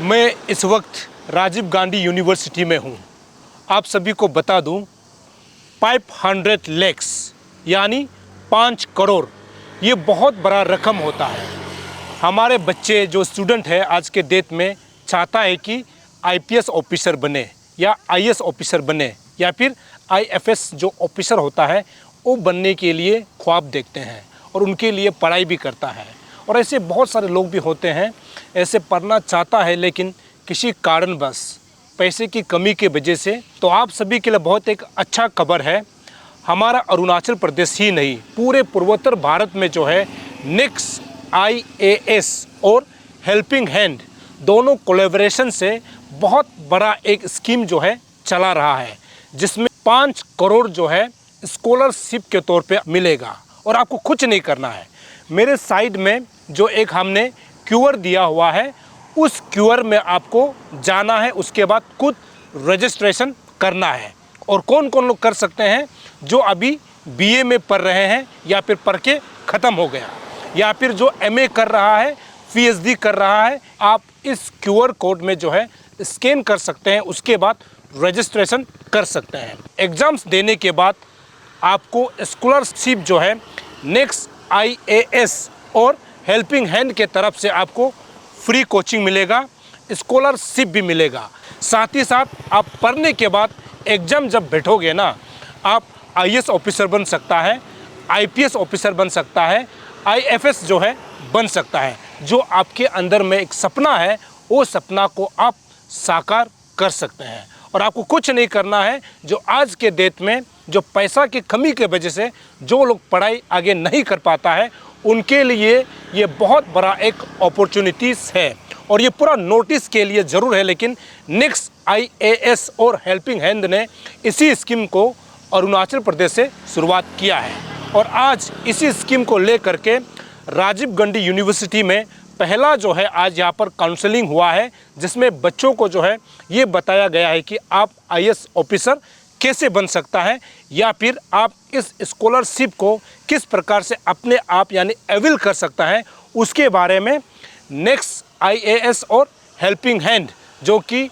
मैं इस वक्त राजीव गांधी यूनिवर्सिटी में हूँ। आप सभी को बता दूँ 500 lakhs यानी 5 करोड़ ये बहुत बड़ा रकम होता है। हमारे बच्चे जो स्टूडेंट है आज के डेट में चाहता है कि आईपीएस ऑफिसर बने या आईएएस ऑफिसर बने या फिर आईएफएस जो ऑफिसर होता है वो बनने के लिए ख्वाब देखते हैं और उनके लिए पढ़ाई भी करता है। और ऐसे बहुत सारे लोग भी होते हैं ऐसे पढ़ना चाहता है लेकिन किसी कारणवश पैसे की कमी की वजह से। तो आप सभी के लिए बहुत एक अच्छा खबर है। हमारा अरुणाचल प्रदेश ही नहीं पूरे पूर्वोत्तर भारत में जो है नेक्स्ट आईएएस और हेल्पिंग हैंड दोनों कोलैबोरेशन से बहुत बड़ा एक स्कीम जो है चला रहा है, जिसमें 5 करोड़ जो है स्कॉलरशिप के तौर पे मिलेगा। और आपको कुछ नहीं करना है। मेरे साइड में जो एक हमने क्यूआर दिया हुआ है उस क्यूआर में आपको जाना है, उसके बाद खुद रजिस्ट्रेशन करना है। और कौन कौन लोग कर सकते हैं? जो अभी बीए में पढ़ रहे हैं या फिर पढ़ के ख़त्म हो गया या फिर जो एमए कर रहा है, पीएचडी कर रहा है, आप इस क्यूआर कोड में जो है स्कैन कर सकते हैं, उसके बाद रजिस्ट्रेशन कर सकते हैं। एग्ज़ाम्स देने के बाद आपको स्कॉलरशिप जो है नेक्स्ट आईएएस और हेल्पिंग हैंड के तरफ से आपको फ्री कोचिंग मिलेगा, स्कॉलरशिप भी मिलेगा। साथ ही साथ आप पढ़ने के बाद एग्ज़ाम जब बैठोगे ना, आप आईएएस ऑफिसर बन सकता है, आईपीएस ऑफिसर बन सकता है, आईएफएस जो है बन सकता है। जो आपके अंदर में एक सपना है वो सपना को आप साकार कर सकते हैं। और आपको कुछ नहीं करना है। जो आज के डेट में जो पैसा की कमी की वजह से जो लोग पढ़ाई आगे नहीं कर पाता है उनके लिए ये बहुत बड़ा एक अपॉर्चुनिटीज़ है। और ये पूरा नोटिस के लिए ज़रूर है, लेकिन नेक्स्ट आईएएस और हेल्पिंग हैंड ने इसी स्कीम को अरुणाचल प्रदेश से शुरुआत किया है। और आज इसी स्कीम को लेकर के राजीव गांधी यूनिवर्सिटी में पहला जो है आज यहाँ पर काउंसलिंग हुआ है, जिसमें बच्चों को जो है ये बताया गया है कि आप आईएएस ऑफिसर कैसे बन सकता है या फिर आप इस स्कॉलरशिप को किस प्रकार से अपने आप यानी अवेल कर सकता है, उसके बारे में नेक्स्ट आईएएस और हेल्पिंग हैंड जो कि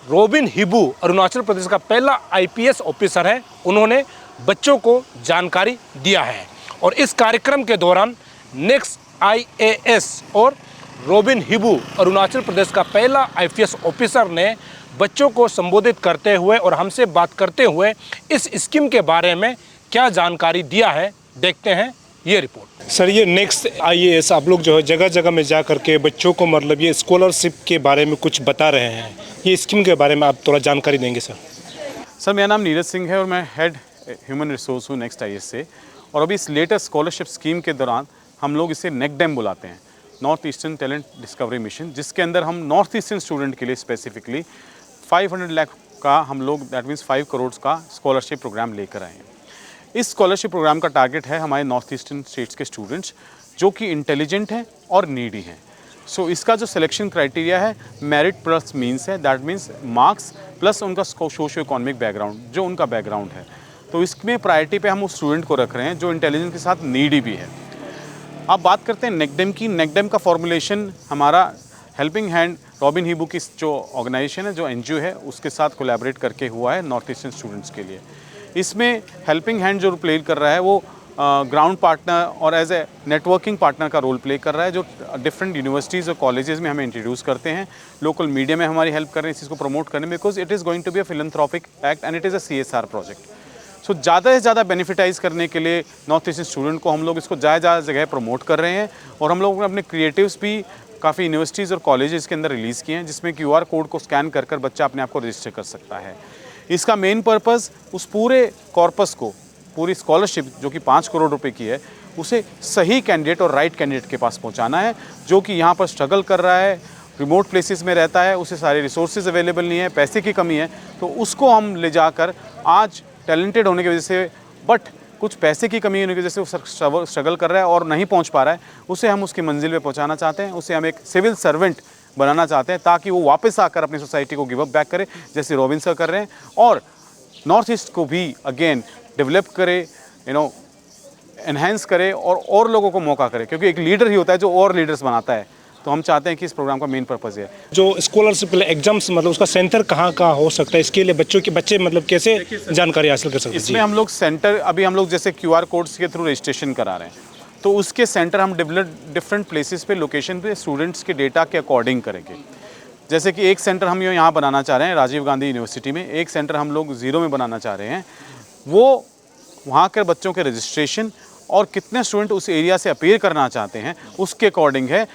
रोबिन हिबू अरुणाचल प्रदेश का पहला आईपीएस ऑफिसर है, उन्होंने बच्चों को जानकारी दिया है। और इस कार्यक्रम के दौरान नेक्स्ट आईएएस और रोबिन हिबू अरुणाचल प्रदेश का पहला आईपीएस ऑफिसर ने बच्चों को संबोधित करते हुए और हमसे बात करते हुए इस स्कीम के बारे में क्या जानकारी दिया है, देखते हैं ये रिपोर्ट। सर, ये नेक्स्ट आईएएस आप लोग जो है जगह जगह में जा करके बच्चों को मतलब ये स्कॉलरशिप के बारे में कुछ बता रहे हैं, ये स्कीम के बारे में आप थोड़ा जानकारी देंगे सर? सर, मेरा नाम नीरज सिंह है और मैं हेड ह्यूमन रिसोर्स हूँ नेक्स्ट आईएएस से। और अभी इस लेटेस्ट स्कॉलरशिप स्कीम के दौरान हम लोग इसे नेकडेम बुलाते हैं, north eastern talent discovery mission, जिसके अंदर हम नॉर्थ ईस्टर्न स्टूडेंट के लिए स्पेसिफिकली 500 लाख का हम लोग दैट मीन्स 5 करोड़ का स्कॉलरशिप प्रोग्राम लेकर आए हैं। इस स्कॉलरशिप प्रोग्राम का टारगेट है हमारे नॉर्थ ईस्टर्न स्टेट्स के स्टूडेंट्स जो कि इंटेलिजेंट हैं और नीडी हैं। सो इसका जो सिलेक्शन क्राइटेरिया है मेरिट प्लस मीन्स है, दैट मीन्स मार्क्स प्लस उनका सोशो इकोनॉमिक बैकग्राउंड जो उनका बैकग्राउंड है। तो इसमें प्रायोरिटी पे हम उस स्टूडेंट को रख रहे हैं जो इंटेलिजेंस के साथ नीडी भी है। अब बात करते हैं नेकडेम की। नेकडेम का फॉर्मुलेशन हमारा हेल्पिंग हैंड रॉबिन हिबू की जो ऑर्गेनाइजेशन है, जो एनजीओ है, उसके साथ कोलैबोरेट करके हुआ है नॉर्थ ईस्टर्न स्टूडेंट्स के लिए। इसमें हेल्पिंग हैंड जो प्ले कर रहा है वो ग्राउंड पार्टनर और एज ए नेटवर्किंग पार्टनर का रोल प्ले कर रहा है, जो डिफरेंट यूनिवर्सिटीज़ और कॉलेजेस में हमें इंट्रोड्यूस करते हैं। लोकल मीडिया में हमारी हेल्प कर रहे हैं इस चीज़ को प्रमोट करने में, because it is going to be a philanthropic act and it is a CSR project. So ज़्यादा से ज़्यादा बेनिफिटाइज करने के लिए नॉर्थ ईस्टर्न स्टूडेंट को हम लोग इसको ज़्यादा जगह प्रमोट कर रहे हैं। और हम लोगों ने अपने क्रिएटिव्स भी काफ़ी यूनिवर्सिटीज़ और कॉलेजेस के अंदर रिलीज़ किए हैं, जिसमें QR कोड को स्कैन कर कर बच्चा अपने आप को रजिस्टर कर सकता है। इसका मेन पर्पज़ उस पूरे कॉर्पस को, पूरी स्कॉलरशिप जो कि 5 करोड़ रुपए की है, उसे सही कैंडिडेट और राइट कैंडिडेट के पास पहुंचाना है, जो कि यहाँ पर स्ट्रगल कर रहा है, रिमोट प्लेसेस में रहता है, उसे सारे रिसोर्सेज अवेलेबल नहीं है, पैसे की कमी है। तो उसको हम ले जाकर आज टैलेंटेड होने की वजह से बट कुछ पैसे की कमी होने की वजह से वो स्ट्रगल कर रहा है और नहीं पहुंच पा रहा है, उसे हम उसकी मंजिल पे पहुंचाना चाहते हैं। उसे हम एक सिविल सर्वेंट बनाना चाहते हैं ताकि वो वापस आकर अपनी सोसाइटी को गिव अप बैक करे, जैसे रॉबिन सर कर रहे हैं, और नॉर्थ ईस्ट को भी अगेन डेवलप करे, एनहेंस करे और लोगों को मौका करे। क्योंकि एक लीडर ही होता है जो और लीडर्स बनाता है। तो हम चाहते हैं कि इस प्रोग्राम का मेन पर्पज़ है। जो स्कॉलरशिप एग्जाम्स मतलब उसका सेंटर कहाँ कहाँ हो सकता है, इसके लिए बच्चे मतलब कैसे जानकारी हासिल कर सकते हैं? इसमें हम लोग सेंटर, अभी हम लोग जैसे QR कोड्स के थ्रू रजिस्ट्रेशन करा रहे हैं, तो उसके सेंटर हम डिफरेंट प्लेसेस पे, लोकेशन पे स्टूडेंट्स के डेटा के अकॉर्डिंग करेंगे। जैसे कि एक सेंटर हम यहाँ बनाना चाह रहे हैं राजीव गांधी यूनिवर्सिटी में, एक सेंटर हम लोग ज़ीरो में बनाना चाह रहे हैं। वो वहाँ के बच्चों के रजिस्ट्रेशन और कितने स्टूडेंट उस एरिया से अपीयर करना चाहते हैं उसके अकॉर्डिंग है।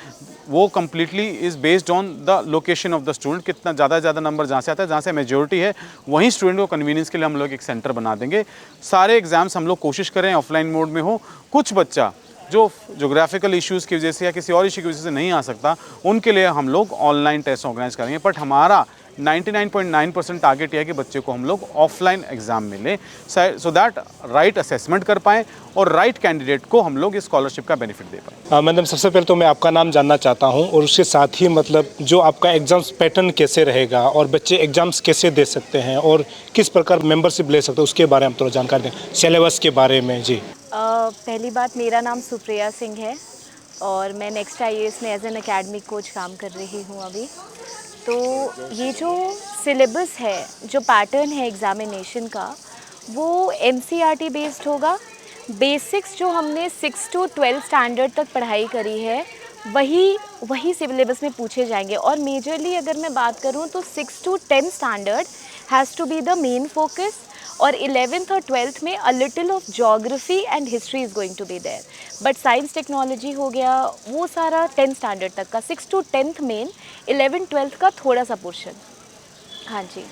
वो completely is based on the location of the student. कितना ज़्यादा से ज़्यादा नंबर जहाँ से आता है, जहाँ से मेजोरिटी है, वहीं स्टूडेंट को कन्वीनियंस के लिए हम लोग एक सेंटर बना देंगे। सारे एग्ज़ाम्स हम लोग कोशिश करें ऑफलाइन मोड में हो। कुछ बच्चा जो जोग्राफिकल इश्यूज़ की वजह से या किसी और इशू की वजह से नहीं आ सकता, उनके लिए हम लोग ऑनलाइन टेस्ट ऑर्गेनाइज करेंगे। बट हमारा 99.9% टारगेट यह है कि बच्चे को हम लोग ऑफलाइन एग्ज़ाम में लें, सो दैट राइट असेसमेंट कर पाएँ और राइट कैंडिडेट को हम लोग इस स्कॉलरशिप का बेनिफिट दे पाएँ। मैडम, सबसे पहले तो मैं आपका नाम जानना चाहता हूं और उसके साथ ही मतलब जो आपका एग्ज़ाम्स पैटर्न कैसे रहेगा और बच्चे एग्ज़ाम्स कैसे दे सकते हैं और किस प्रकार मेंबरशिप ले सकते हैं, उसके बारे में थोड़ा जानकारी दें, सिलेबस के बारे में। जी, पहली बात, मेरा नाम सुप्रिया सिंह है और मैं नेक्स्ट IAS में एज एन एकेडमिक कोच काम कर रही हूँ अभी। तो ये जो सिलेबस है, जो पैटर्न है एग्ज़ामिनेशन का, वो NCERT बेस्ड होगा। बेसिक्स जो हमने 6 to 12 स्टैंडर्ड तक पढ़ाई करी है वही सिलेबस में पूछे जाएंगे। और मेजरली अगर मैं बात करूँ तो 6 to 10 standard has to be the main focus, और 11th और 12th में a little of geography and history is going to be there. But science technology हो गया वो सारा 10th स्टैंडर्ड तक का, 6 to 10th main, 11th 12th का थोड़ा सा पोर्शन। हाँ जी।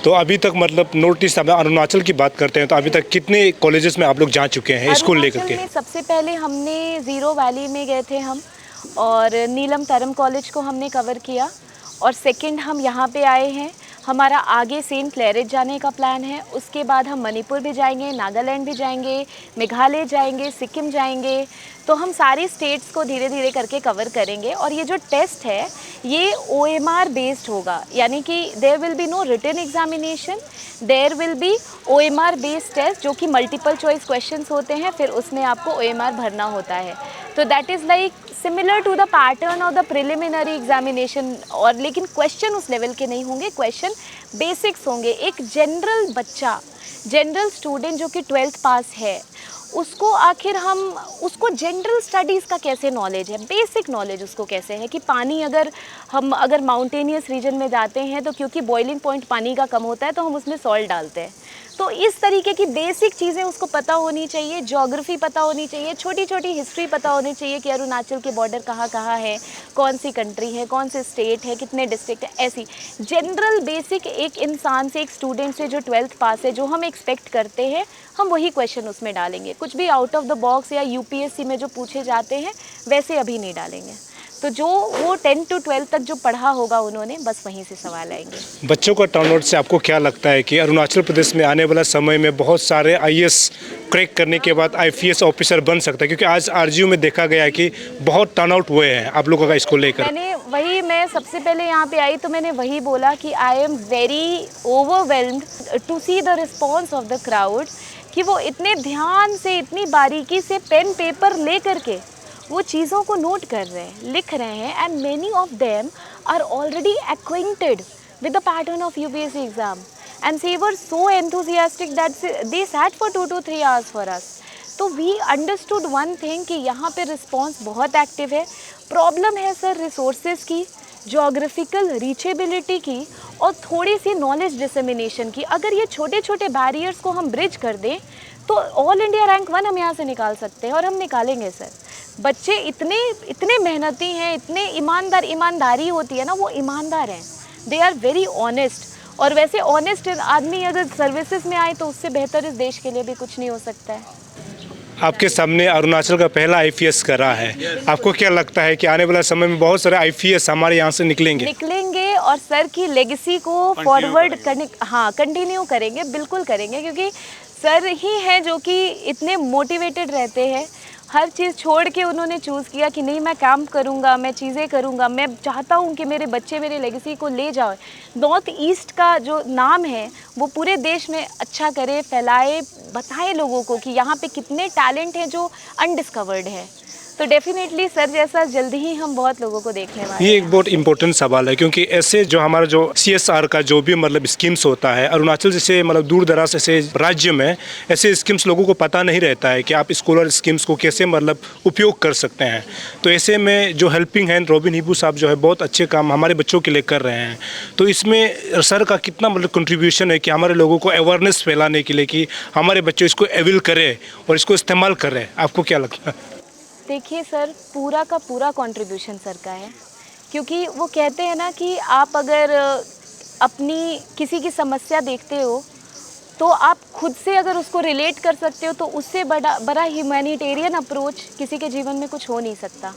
तो अभी तक मतलब नोटिस, अब अरुणाचल की बात करते हैं तो अभी तक कितने कॉलेजेस में आप लोग जा चुके हैं स्कूल लेकर के? में सबसे पहले हमने ज़ीरो वैली में गए थे हम, और नीलम तरम कॉलेज को हमने कवर किया, और सेकंड हम यहाँ पे आए हैं। हमारा आगे सेंट क्लेरेट जाने का प्लान है। उसके बाद हम मणिपुर भी जाएंगे, नागालैंड भी जाएंगे, मेघालय जाएंगे, सिक्किम जाएंगे। तो हम सारी स्टेट्स को धीरे धीरे करके कवर करेंगे। और ये जो टेस्ट है ये OMR बेस्ड होगा, यानी कि there will be no written examination, there will be OMR based test, जो कि मल्टीपल चॉइस क्वेश्चंस होते हैं, फिर उसमें आपको OMR भरना होता है। तो that is like similar to the pattern of the preliminary examination, और लेकिन क्वेश्चन उस लेवल के नहीं होंगे, क्वेश्चन बेसिक्स होंगे। एक जनरल बच्चा, जनरल स्टूडेंट जो कि 12th पास है, उसको आखिर हम उसको जनरल स्टडीज़ का कैसे नॉलेज है, बेसिक नॉलेज उसको कैसे है कि पानी अगर माउंटेनियस रीजन में जाते हैं तो क्योंकि बॉइलिंग पॉइंट पानी का कम होता है तो हम उसमें सॉल्ट डालते हैं। तो इस तरीके की बेसिक चीज़ें उसको पता होनी चाहिए, ज्योग्राफी पता होनी चाहिए, छोटी छोटी हिस्ट्री पता होनी चाहिए कि अरुणाचल के बॉर्डर कहाँ कहाँ है, कौन सी कंट्री है, कौन से स्टेट है, कितने डिस्ट्रिक्ट है। ऐसी जनरल बेसिक एक इंसान से, एक स्टूडेंट से जो 12th पास है, जो हम एक्सपेक्ट करते हैं, हम वही क्वेश्चन उसमें डालेंगे। कुछ भी आउट ऑफ द बॉक्स या UPSC में जो पूछे जाते हैं वैसे अभी नहीं डालेंगे। तो जो वो 10 to 12 तक जो पढ़ा होगा उन्होंने, बस वहीं से सवाल आएंगे। बच्चों का टर्नआउट से आपको क्या लगता है कि अरुणाचल प्रदेश में आने वाला समय में बहुत सारे IAS क्रैक करने के बाद IPS ऑफिसर बन सकता है? क्योंकि आज RGU में देखा गया है कि बहुत टर्नआउट हुए हैं आप लोगों का इसको लेकर। मैं सबसे पहले यहाँ पे आई तो मैंने वही बोला कि I am very overwhelmed to see the response of the crowd, कि वो इतने ध्यान से, इतनी बारीकी से पेन पेपर ले करके वो चीज़ों को नोट कर रहे हैं, लिख रहे हैं। And many of them are already acquainted with the pattern of UPSC exam, and they were so enthusiastic that they sat for 2 to 3 hours for us. तो वी अंडरस्टूड वन थिंग कि यहाँ पे रिस्पॉन्स बहुत active है। Problem है sir resources की, geographical reachability की, और थोड़ी सी नॉलेज डिसेमिनेशन की। अगर ये छोटे छोटे बैरियर्स को हम ब्रिज कर दें तो ऑल इंडिया रैंक 1 हम यहाँ से निकाल सकते हैं, और हम निकालेंगे सर। बच्चे इतने मेहनती हैं, इतने ईमानदारी होती है ना, वो ईमानदार हैं, दे आर वेरी ऑनेस्ट। और वैसे ऑनेस्ट आदमी अगर सर्विसेज में आए तो उससे बेहतर इस देश के लिए भी कुछ नहीं हो सकता है। आपके सामने अरुणाचल का पहला IPS करा है, आपको क्या लगता है कि आने वाला समय में बहुत सारे IPS हमारे यहाँ से निकलेंगे और सर की लेगेसी को फॉरवर्ड करने, हाँ, कंटिन्यू करेंगे, बिल्कुल करेंगे, क्योंकि सर ही हैं जो कि इतने मोटिवेटेड रहते हैं। हर चीज़ छोड़ के उन्होंने चूज़ किया कि नहीं, मैं काम करूँगा, मैं चीज़ें करूँगा, मैं चाहता हूँ कि मेरे बच्चे मेरे लेगेसी को ले जाओ। नॉर्थ ईस्ट का जो नाम है वो पूरे देश में अच्छा करे, फैलाए, बताए लोगों को कि यहाँ पे कितने टैलेंट हैं जो अनडिस्कवर्ड है। तो डेफिनेटली सर जैसा जल्दी ही हम बहुत लोगों को देखने वाले ये हैं। एक बहुत इंपॉर्टेंट सवाल है, क्योंकि ऐसे जो हमारा जो CSR का जो भी मतलब स्कीम्स होता है, अरुणाचल जैसे मतलब दूर दराज ऐसे राज्य में ऐसे स्कीम्स लोगों को पता नहीं रहता है कि आप स्कॉलर स्कीम्स को कैसे मतलब उपयोग कर सकते हैं। तो ऐसे में जो हेल्पिंग हैंड रॉबिन हिबू साहब जो है बहुत अच्छे काम हमारे बच्चों के लिए कर रहे हैं। तो इसमें सर का कितना मतलब कंट्रीब्यूशन है कि हमारे लोगों को अवेयरनेस फैलाने के लिए कि हमारे बच्चे इसको अवेल करें और इसको इस्तेमाल करें। आपको क्या लगता है? देखिए सर, पूरा का पूरा कंट्रीब्यूशन सर का है, क्योंकि वो कहते हैं ना कि आप अगर अपनी किसी की समस्या देखते हो तो आप खुद से अगर उसको रिलेट कर सकते हो तो उससे बड़ा ह्यूमैनिटेरियन अप्रोच किसी के जीवन में कुछ हो नहीं सकता।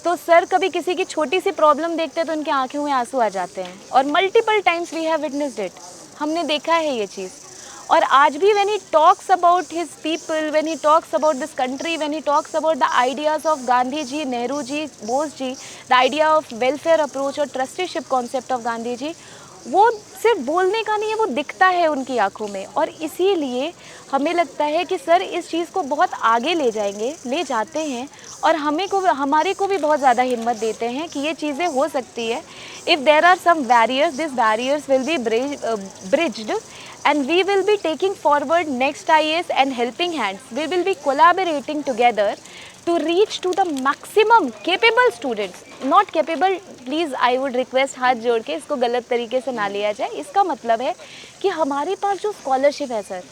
तो सर कभी किसी की छोटी सी प्रॉब्लम देखते हैं तो उनकी आंखों में आंसू आ जाते हैं, और multiple times we have witnessed it, हमने देखा है ये चीज़। और आज भी when he talks about his people, when he talks about this country, when he talks about the ideas of Gandhi ji, Nehru ji, Bose ji, the idea of welfare approach और trusteeship concept of Gandhi ji, वो सिर्फ बोलने का नहीं है, वो दिखता है उनकी आंखों में। और इसीलिए हमें लगता है कि सर इस चीज़ को बहुत आगे ले जाएंगे, ले जाते हैं, और हमारे को भी बहुत ज़्यादा हिम्मत देते हैं कि ये चीज़ें हो सकती है। If there are some barriers, this barriers will be bridged and we will be taking forward next IAS and helping hands. We will be collaborating together to reach to the maximum capable students. Not capable, please I would request हाथ जोड़ के इसको गलत तरीके से ना लिया जाए। इसका मतलब है कि हमारे पास जो स्कॉलरशिप है सर,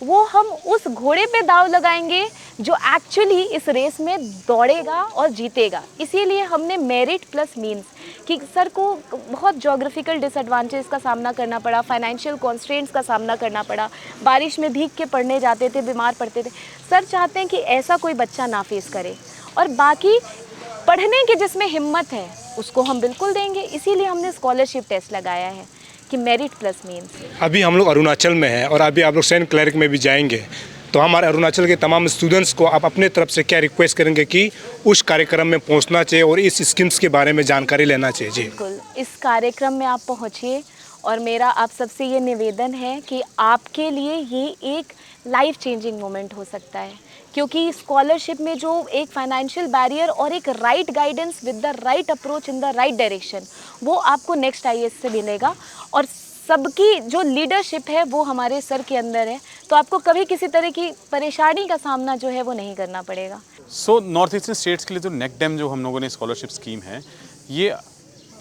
वो हम उस घोड़े पे दाव लगाएंगे जो एक्चुअली इस रेस में दौड़ेगा और जीतेगा। इसीलिए हमने मेरिट प्लस मीन्स कि सर को बहुत जोग्राफिकल डिसएडवांटेज का सामना करना पड़ा, फाइनेंशियल कॉन्स्ट्रेंट्स का सामना करना पड़ा, बारिश में भीग के पढ़ने जाते थे, बीमार पड़ते थे। सर चाहते हैं कि ऐसा कोई बच्चा ना फेस करे, और बाकी पढ़ने की जिसमें हिम्मत है उसको हम बिल्कुल देंगे। इसीलिए हमने स्कॉलरशिप टेस्ट लगाया है कि मेरिट प्लस मीन्स। अभी हम लोग अरुणाचल में हैं और अभी आप लोग सेंट क्लैरिक में भी जाएंगे, तो हमारे अरुणाचल के तमाम स्टूडेंट्स को आप अपने तरफ से क्या रिक्वेस्ट करेंगे कि उस कार्यक्रम में पहुंचना चाहिए और इस स्कीम्स के बारे में जानकारी लेना चाहिए? जी बिल्कुल, इस कार्यक्रम में आप पहुंचिए, और मेरा आप सबसे ये निवेदन है कि आपके लिए ये एक लाइफ चेंजिंग मोमेंट हो सकता है, क्योंकि स्कॉलरशिप में जो एक फाइनेंशियल बैरियर और एक right guidance with the right approach in the right direction, वो आपको नेक्स्ट IAS से मिलेगा। और सबकी जो लीडरशिप है वो हमारे सर के अंदर है, तो आपको कभी किसी तरह की परेशानी का सामना जो है वो नहीं करना पड़ेगा। सो नॉर्थ ईस्टर्न स्टेट्स के लिए जो नेकडेम जो हम लोगों ने स्कॉलरशिप स्कीम है, ये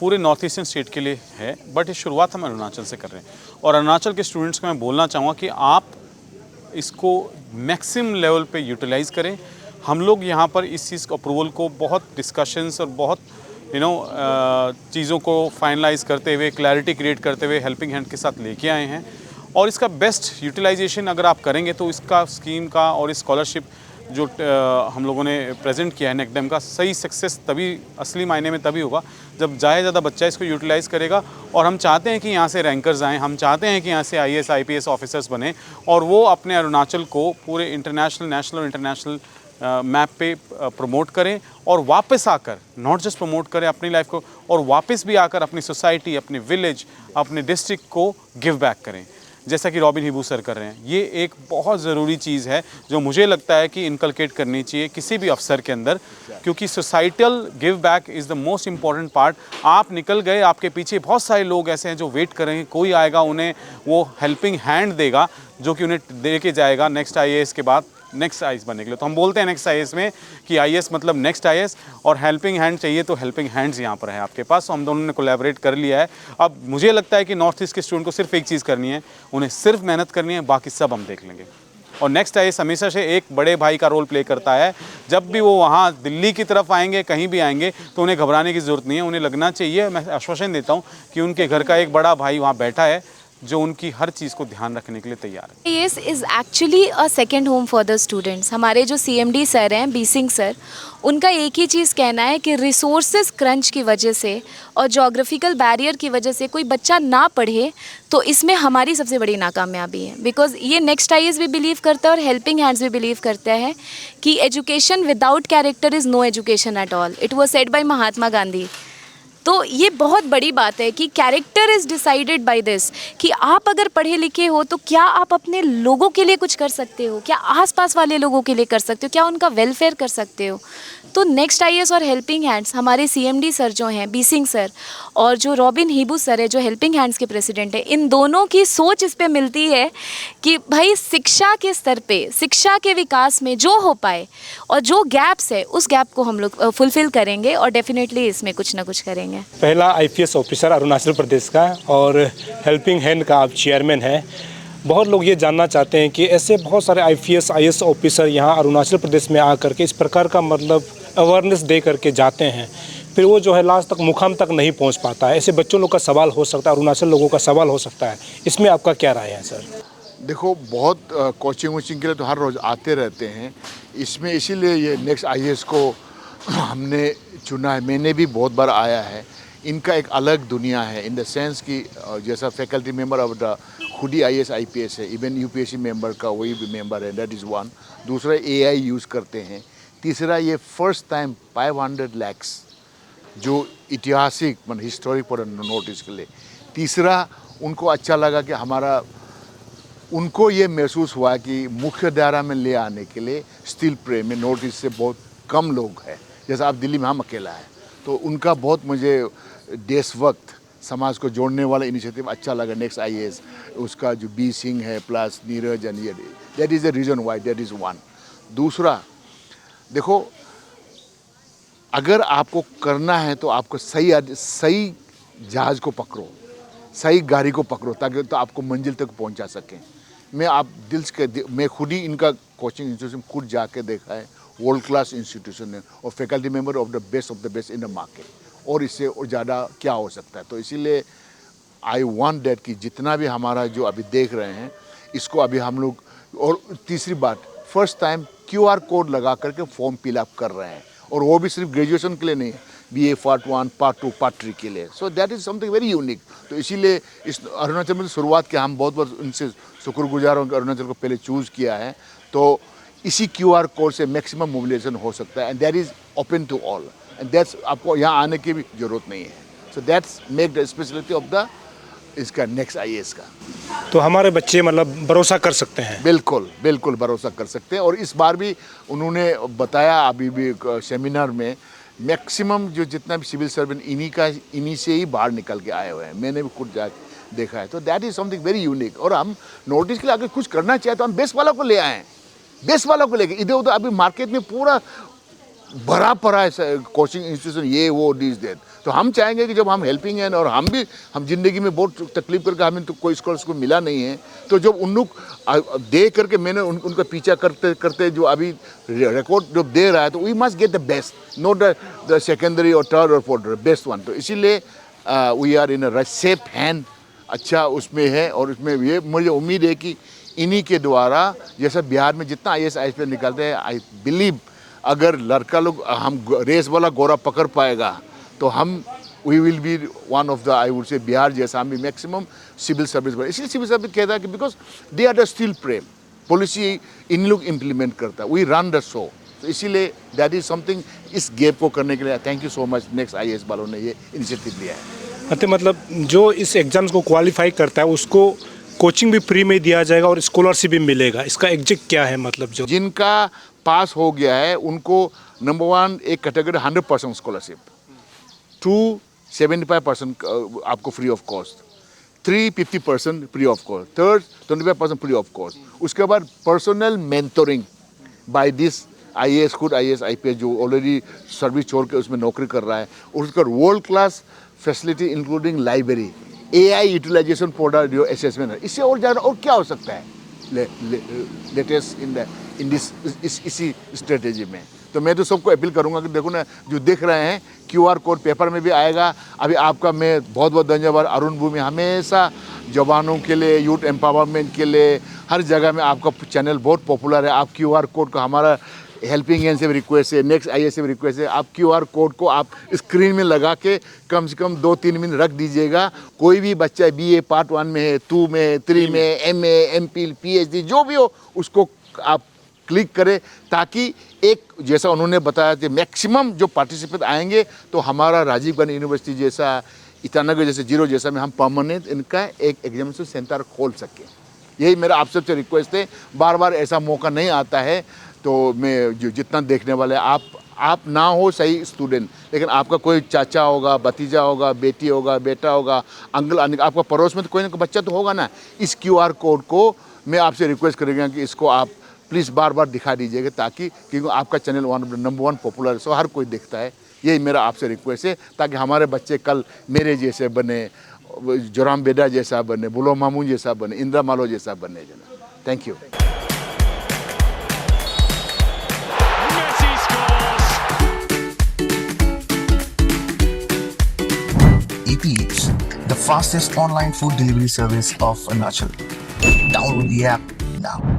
पूरे नॉर्थ ईस्टर्न स्टेट के लिए है, बट ये शुरुआत हम अरुणाचल से कर रहे हैं। और अरुणाचल के स्टूडेंट्स को मैं बोलना चाहूँगा कि आप इसको मैक्सिमम लेवल पे यूटिलाइज़ करें। हम लोग यहाँ पर इस चीज़ को अप्रूवल को बहुत डिस्कशंस और बहुत चीज़ों को फाइनलाइज करते हुए, क्लैरिटी क्रिएट करते हुए हेल्पिंग हैंड के साथ लेके आए हैं। और इसका बेस्ट यूटिलाइजेशन अगर आप करेंगे तो इसका स्कीम का और इस स्कॉलरशिप जो हम लोगों ने प्रेजेंट किया है नेकडेम का, सही सक्सेस तभी असली मायने में तभी होगा जब ज़्यादा बच्चा इसको यूटिलाइज़ करेगा। और हम चाहते हैं कि यहाँ से रैंकर्स आएँ, हम चाहते हैं कि यहाँ से IAS IPS ऑफिसर्स बने और वो अपने अरुणाचल को पूरे इंटरनेशनल, नेशनल और इंटरनेशनल मैप पे प्रमोट करें, और वापस आकर नॉट जस्ट प्रमोट करें अपनी लाइफ को, और वापस भी आकर अपनी सोसाइटी, अपने विलेज, अपने डिस्ट्रिक्ट को गिव बैक करें, जैसा कि रॉबिन हिबू सर कर रहे हैं। ये एक बहुत ज़रूरी चीज़ है जो मुझे लगता है कि इनकलकेट करनी चाहिए किसी भी अफसर के अंदर, क्योंकि societal give back is the most important part. आप निकल गए, आपके पीछे बहुत सारे लोग ऐसे हैं जो वेट कर रहे हैं, कोई आएगा उन्हें वो हेल्पिंग हैंड देगा जो कि उन्हें दे के जाएगा नेक्स्ट IAS के बाद नेक्स्ट IAS बनने के लिए। तो हम बोलते हैं नेक्स्ट IAS में कि IAS मतलब नेक्स्ट IAS, और हेल्पिंग हैंड चाहिए तो हेल्पिंग हैंड्स यहाँ पर है आपके पास। तो हम दोनों ने कोलैबोरेट कर लिया है। अब मुझे लगता है कि नॉर्थ ईस्ट के स्टूडेंट को सिर्फ एक चीज़ करनी है, उन्हें सिर्फ मेहनत करनी है, बाकी सब हम देख लेंगे। और नेक्स्ट IAS हमेशा से एक बड़े भाई का रोल प्ले करता है। जब भी वो वहाँ दिल्ली की तरफ आएंगे, कहीं भी आएंगे, तो उन्हें घबराने की ज़रूरत नहीं है, उन्हें लगना चाहिए, मैं आश्वासन देता हूँ कि उनके घर का एक बड़ा भाई वहाँ बैठा है जो उनकी हर चीज़ को ध्यान रखने के लिए तैयार है। IAS is actually a second home for the students. हमारे जो CMD सर हैं, बी सिंह सर, उनका एक ही चीज़ कहना है कि रिसोर्सेज क्रंच की वजह से और जोग्राफिकल बैरियर की वजह से कोई बच्चा ना पढ़े, तो इसमें हमारी सबसे बड़ी नाकामयाबी है। बिकॉज ये नेक्स्ट IAS भी बिलीव करता है और हेल्पिंग हैंड्स भी बिलीव करता है कि education without character is no education at all. It was said by Mahatma Gandhi. तो ये बहुत बड़ी बात है कि character is decided by this, कि आप अगर पढ़े लिखे हो तो क्या आप अपने लोगों के लिए कुछ कर सकते हो, क्या आसपास वाले लोगों के लिए कर सकते हो, क्या उनका वेलफेयर कर सकते हो। तो नेक्स्ट आईएएस और हेल्पिंग हैंड्स हमारे सीएमडी सर जो हैं, बी सिंह सर, और जो रॉबिन हीबू सर है जो हेल्पिंग हैंड्स के प्रेसिडेंट हैं, इन दोनों की सोच इस पे मिलती है कि भाई शिक्षा के स्तर पे, शिक्षा के विकास में जो हो पाए और जो गैप्स है उस गैप को हम लोग फुलफिल करेंगे और डेफिनेटली इसमें कुछ ना कुछ करेंगे। पहला आईपीएस ऑफिसर अरुणाचल प्रदेश का और हेल्पिंग हैंड का आप चेयरमैन हैं। बहुत लोग ये जानना चाहते हैं कि ऐसे बहुत सारे आईपीएस आईएएस ऑफिसर यहाँ अरुणाचल प्रदेश में आकर के इस प्रकार का मतलब अवेयरनेस दे करके जाते हैं, फिर वो जो है लास्ट तक मुकाम तक नहीं पहुँच पाता है। ऐसे बच्चों लोग का सवाल हो सकता है, अरुणाचल लोगों का सवाल हो सकता है, इसमें आपका क्या राय है सर? देखो, बहुत कोचिंग वोचिंग के लिए तो हर रोज़ आते रहते हैं इसमें, इसीलिए ये नेक्स्ट आईएएस को हमने चुना है। मैंने भी बहुत बार आया है। इनका एक अलग दुनिया है इन द सेंस कि जैसा फैकल्टी मेंबर ऑफ द खुद ही आईएएस आईपीएस है, इवन यूपीएससी मेंबर का वही भी मेंबर है, दैट इज़ वन। दूसरा एआई यूज़ करते हैं। तीसरा ये फर्स्ट टाइम 500 lakhs जो ऐतिहासिक मतलब हिस्टोरिक पर नोटिस के लिए। तीसरा उनको अच्छा लगा कि हमारा, उनको ये महसूस हुआ कि मुख्य धारा में ले आने के लिए स्टील प्रे में नॉर्थ ईस्ट से बहुत कम लोग हैं, जैसा आप दिल्ली में हम अकेला है। तो उनका बहुत मुझे देश वक्त समाज को जोड़ने वाला इनिशिएटिव अच्छा लगा नेक्स्ट आईएएस, उसका जो बी सिंह है प्लस नीरज एंड ये, that is the reason why, that is one. दूसरा देखो, अगर आपको करना है तो आपको सही जहाज़ को पकड़ो, सही गाड़ी को पकड़ो, ताकि तो आपको मंजिल तक पहुंचा सकें। मैं खुद ही इनका कोचिंग इंस्टीट्यूशन खुद जाके देखा है, वर्ल्ड क्लास इंस्टीट्यूशन है और faculty member of the best in the market, और इससे और ज़्यादा क्या हो सकता है। तो इसीलिए आई वांट दैट कि जितना भी हमारा जो अभी देख रहे हैं इसको अभी हम लोग, और तीसरी बात फर्स्ट टाइम QR कोड लगा करके फॉर्म फिलअप कर रहे हैं, और वो भी सिर्फ ग्रेजुएशन के लिए नहीं, BA पार्ट 1 पार्ट 2 पार्ट 3 के लिए। So that is something very unique. तो इसीलिए इस अरुणाचल में शुरुआत किया, हम बहुत उनसे शुक्रगुजार हूँ कि अरुणाचल को पहले चूज़ किया है। तो इसी QR कोड से मैक्सिमम मोबिलाइजेशन हो सकता है, and that is open to all, and that's आपको यहाँ आने की भी ज़रूरत नहीं है। So that's make the speciality of the इसका नेक्स्ट आईएएस का। तो हमारे बच्चे मतलब भरोसा कर सकते हैं? बिल्कुल बिल्कुल भरोसा कर सकते हैं। और इस बार भी उन्होंने बताया अभी भी सेमिनार में, मैक्सिमम जो जितना भी सिविल सर्वेंट इन्हीं से ही बाहर निकल के आए हुए हैं। मैंने भी खुद जा देखा है। तो that is something very unique. और हम नोटिस के लिए अगर कुछ करना चाहें तो हम बेस्ट वालों को ले आएँ, बेस्ट वालों को लेके। इधर उधर अभी मार्केट में पूरा भरा पड़ा है कोचिंग इंस्टीट्यूशन, ये वो दिस दैट। तो हम चाहेंगे कि जब हम हेल्पिंग हैं और हम ज़िंदगी में बहुत तकलीफ करके हमें तो कोई स्कॉलर्स को मिला नहीं है, तो जब उन लोग दे करके मैंने उनका पीछा करते करते जो अभी रिकॉर्ड जब दे रहा है, तो we must get the best, not the secondary और थर्ड और फोर्थ, बेस्ट वन। तो इसीलिए we are in a safe hand, अच्छा उसमें है। और उसमें ये मुझे उम्मीद है कि इन्हीं के द्वारा, जैसा बिहार में जितना IAS IPS निकलते हैं, आई बिलीव अगर लड़का लोग हम रेस वाला घोड़ा पकड़ पाएगा तो हम we will be one of the, I would say Bihar जैसा हम भी मैक्सिमम सिविल सर्विस पर। इसलिए सिविल सर्विस कहता है कि because they are the steel pray, policy इन लोग इम्प्लीमेंट करता है, वी रन द शो। तो इसीलिए दैट इज समथिंग, इस गैप को करने के लिए thank you so much next IAS वालों ने ये इनिशिएटिव लिया है। मतलब जो इस एग्ज़ाम्स को क्वालिफाई करता है उसको कोचिंग भी फ्री में दिया जाएगा और स्कॉलरशिप भी मिलेगा, इसका एग्जैक्ट क्या है? मतलब जो जिनका पास हो गया है उनको नंबर 1 एक कैटेगरी 100% स्कॉलरशिप, 2 75% आपको free of cost, 3 50% free of cost, third 25% free of cost. उसके बाद personal mentoring by this IAS, खुद IAS IPS जो ऑलरेडी सर्विस छोड़ के उसमें नौकरी कर रहा है। उसका world class facility including library, AI utilization for the assessment है। इससे और ज़्यादा और क्या हो सकता है लेटेस्ट इन दिस इसी स्ट्रेटेजी में। तो मैं तो सबको अपील करूंगा कि देखो ना, जो देख रहे हैं QR कोड पेपर में भी आएगा। अभी आपका मैं बहुत बहुत धन्यवाद, अरुण भूमि हमेशा जवानों के लिए, यूथ एम्पावरमेंट के लिए, हर जगह में आपका चैनल बहुत पॉपुलर है। आप QR कोड को, हमारा हेल्पिंग हैंड से भी रिक्वेस्ट है, नेक्स्ट IAS से भी रिक्वेस्ट है, आप QR कोड को आप स्क्रीन में लगा के कम से कम 2-3 मिनट रख दीजिएगा। कोई भी बच्चा BA पार्ट 1 में है, 2 में है, 3 में, MA, MPhil, PhD जो भी हो, उसको आप क्लिक करें, ताकि एक जैसा उन्होंने बताया कि मैक्सिमम जो पार्टिसिपेंट आएंगे तो हमारा राजीव गांधी यूनिवर्सिटी जैसा, ईटानगर जैसे, जीरो जैसा में हम परमानेंट इनका एक एग्जामिनेशन सेंटर खोल सकें। यही मेरा आप सबसे रिक्वेस्ट है। बार बार ऐसा मौका नहीं आता है, तो मैं जो जितना देखने वाले आप ना हो सही स्टूडेंट, लेकिन आपका कोई चाचा होगा, भतीजा होगा, बेटी होगा, बेटा होगा, अंकल आंटी, आपका पड़ोस में तो कोई ना कोई बच्चा तो होगा ना। इस QR कोड को मैं आपसे रिक्वेस्ट करेंगे कि इसको आप प्लीज़ बार बार दिखा दीजिएगा, ताकि क्योंकि आपका चैनल नंबर 1 पॉपुलर है, सो हर कोई देखता है। यही मेरा आपसे रिक्वेस्ट है, ताकि हमारे बच्चे कल मेरे जैसे बने, जोराम बेदा जैसा बने, बुलो मामू जैसा बने, इंदिरा मालो जैसा बने। Thank you. EP Eats, the fastest online food delivery service of Arunachal. Download the app now.